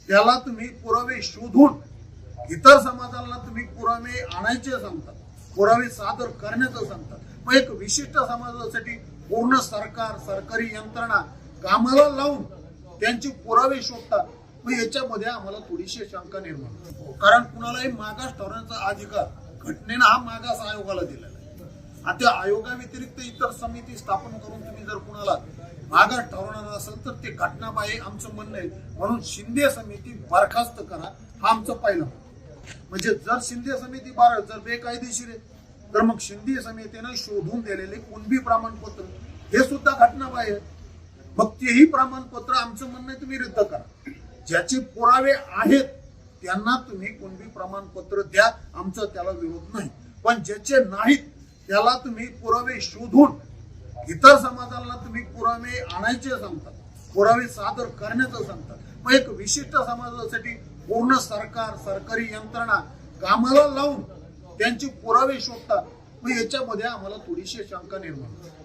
त्याला तुम्ही पुरावे शोधून इतर समाजाला तुम्ही पुरावे आणायचे सांगतात, पुरावे सादर करण्याचं सांगतात. मग एक विशिष्ट समाजासाठी पूर्ण सरकारी यंत्रणा कामाला लावून त्यांचे पुरावे शोधतात. मग याच्यामध्ये आम्हाला थोडीशी शंका निर्माण होते. कारण कुणालाही मागास ठरवण्याचा अधिकार घटनेनं हा मागास आयोगाला दिलेला आहे. आणि त्या आयोगाव्यतिरिक्त इतर समिती स्थापन करून तुम्ही जर कुणाला मागास ठरवणार असेल तर ते घटनाबाह्य आमचं म्हणणं आहे. म्हणून शिंदे समिती बरखास्त करा, हा आमचं पहिलं. म्हणजे जर शिंदे समिती जर बेकायदेशीर आहे तर मग शिंदे समितीनं शोधून दिलेले कुणबी प्रमाणपत्र हे सुद्धा घटनाबाह्य आहे. मग तेही प्रमाणपत्र आमचं म्हणणं आहे तुम्ही रद्द करा. ज्याचे पुरावे आहेत त्यांना तुम्ही कुणबी प्रमाणपत्र द्या, आमचा त्याला विरोध नाही. पण ज्याचे नाहीत त्याला तुम्ही पुरावे शोधून इतर समाजाला तुम्ही पुरावे आणायचे सांगतात, पुरावे सादर करण्याचं सांगतात. मग एक विशिष्ट समाजासाठी पूर्ण सरकारी यंत्रणा कामाला लावून त्यांचे पुरावे शोधतात. मग याच्यामध्ये आम्हाला थोडीशी शंका निर्माण होते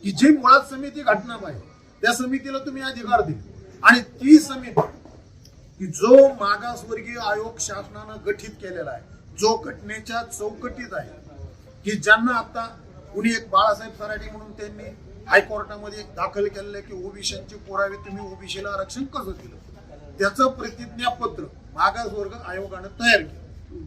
की जी मुळात समिती घटनाबाह्य त्या समितीला तुम्ही अधिकार दिले आणि ती समिती की जो मागासवर्गीय आयोग शासनानं गठीत केलेला आहे, जो घटनेच्या चौकटीत आहे, की ज्यांना आता कुणी एक बाळासाहेब सराटी म्हणून त्यांनी हायकोर्टामध्ये दाखल केलेलं आहे की ओबीसीचे पुरावे तुम्ही ओबीसीला आरक्षण कसं दिलं, त्याचं प्रतिज्ञापत्र मागासवर्ग आयोगानं तयार केलं.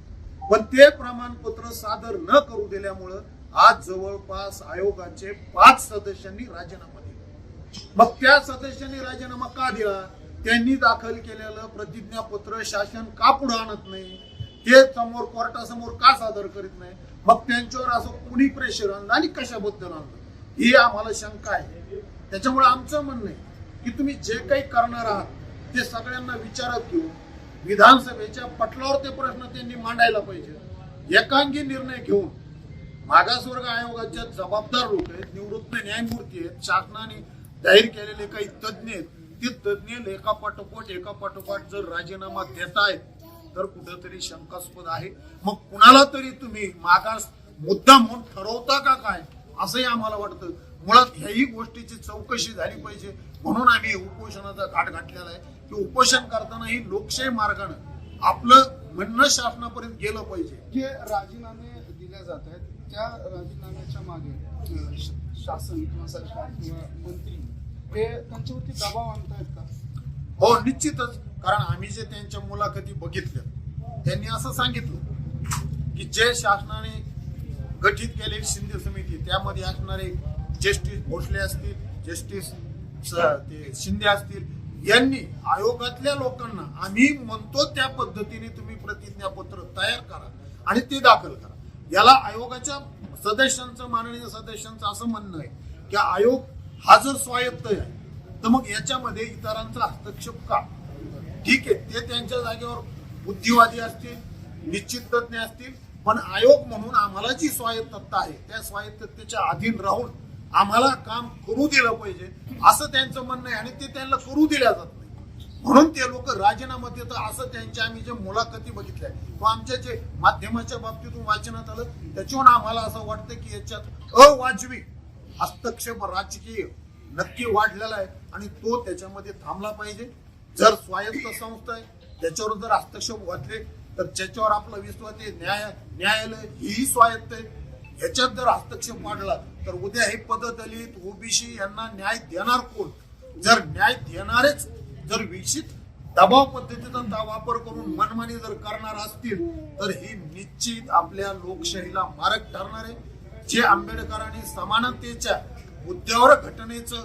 पण ते प्रमाणपत्र सादर न करू दिल्यामुळं आज जवळपास आयोगाचे 5 सदस्यांनी राजीनामा दिला. मग त्या सदस्यांनी राजीनामा का दिला? त्यांनी दाखल केलेलं प्रतिज्ञापत्र शासन का पुढे आणत नाही, ते समोर कोर्टासमोर का सादर करीत नाही, मग त्यांच्यावर असं कुणी प्रेशर आणलं आणि कशाबद्दल आणलं ही आम्हाला शंका आहे. त्याच्यामुळे आमचं म्हणणं आहे की तुम्ही जे काही करणार आहात ते सगळ्यांना विचारात घेऊन विधानसभेच्या पटलावर ते प्रश्न त्यांनी मांडायला पाहिजे. एकांगी निर्णय घेऊन मागासवर्ग आयोगाच्या जबाबदार लोक आहेत, निवृत्त न्यायमूर्ती आहेत, शासनाने जाहीर केलेले काही तज्ज्ञ आहेत, ते तज्ज्ञ एकापाठोपाठ जर राजीनामा देत आहेत तर कुठेतरी शंकास्पद आहे. मग कुणाला तरी तुम्ही मागास मुद्दा म्हणून ठरवता का काय असंही आम्हाला वाटतं. मुळात ह्याही गोष्टीची चौकशी झाली पाहिजे. म्हणून आम्ही उपोषणाचा घाट घातलेला आहे की उपोषण करतानाही लोकशाही मार्गाने आपलं म्हणणं शासनापर्यंत गेलं पाहिजे. जे राजीनामे दिले जात आहेत त्या राजीनाम्याच्या मागे शासन किंवा सरकार किंवा मंत्री हे त्यांच्यावरती दबाव आणतायत का? हो, निश्चितच. कारण आम्ही जे त्यांच्या मुलाखती बघितल्या त्यांनी असं सांगितलं की जे शासनाने गठीत केलेली शिंदे समिती त्यामध्ये असणारे जस्टिस भोसले असतील, जस्टिस शिंदे असतील, यांनी आयोगातल्या लोकांना आम्ही म्हणतो त्या पद्धतीने तुम्ही प्रतिज्ञापत्र तयार करा आणि ते दाखल करा. याला आयोगाच्या सदस्यांचं, माननीय सदस्यांचं असं म्हणणं आहे की आयोग हा जर स्वायत्त आहे तर मग याच्यामध्ये इतरांचा हस्तक्षेप का? ठीक आहे, ते त्यांच्या जागेवर बुद्धिवादी असतील, निश्चित तज्ञ असतील, पण आयोग म्हणून आम्हाला जी स्वायत्तता आहे त्या स्वायत्ततेच्या अधीन राहून आम्हाला काम करू दिलं पाहिजे असं त्यांचं म्हणणं आहे आणि ते त्यांना करू दिल्या जात नाही. म्हणून ते लोक राजीनामा देतात असं त्यांच्या आम्ही जे मुलाखती बघितल्या किंवा आमच्या जे माध्यमाच्या बाबतीतून वाचनात आलं त्याच्यावरून आम्हाला असं वाटतं की याच्यात अवाजवी हस्तक्षेप राजकीय नक्की वाढलेला आहे आणि तो त्याच्यामध्ये थांबला पाहिजे. जर स्वायत्त संस्था आहे त्याच्यावर जर हस्तक्षेप घातले तर त्याच्यावर आपला विश्वास आहे. न्यायालय ही स्वायत्त आहे, ह्याच्यात जर हस्तक्षेप वाढला तर उद्या हे पददलित ओबीसी यांना न्याय देणार कोण? जर न्याय देणारेच जर विकसित दबाव पद्धतीचा वापर करून मनमानी जर करणार असतील तर ही निश्चित आपल्या लोकशाहीला मारक ठरणार आहे. जे आंबेडकरांनी समानतेच्या मुद्द्यावर घटनेचं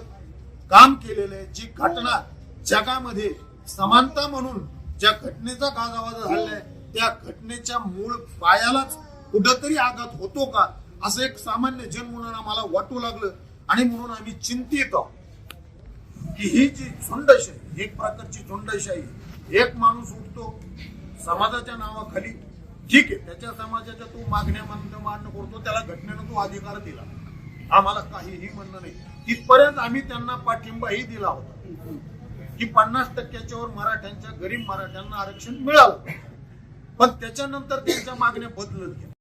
काम केलेलं आहे, जी घटना जगामध्ये समानता म्हणून ज्या घटनेचा गाजावाजा झालाय त्या घटनेच्या मूळ पायालाच कुठंतरी आघात होतो का असं एक सामान्य जन म्हणून आम्हाला वाटू लागलं. आणि म्हणून आम्ही चिंतित आहोत की ही जी झुंडशाही, एक प्रकारची झुंडशाही, एक माणूस उठतो समाजाच्या नावाखाली, ठीक आहे, त्याच्या समाजाच्या तो मागण्या मान्य करतो, त्याला घटनेनं तो अधिकार दिला, आम्हाला काहीही म्हणणं नाही. तिथपर्यंत आम्ही त्यांना पाठिंबाही दिला होता की 50% वर मराठ्यांच्या, गरीब मराठ्यांना आरक्षण मिळालं. पण त्याच्यानंतर त्यांच्या मागण्या बदलत गेल्या.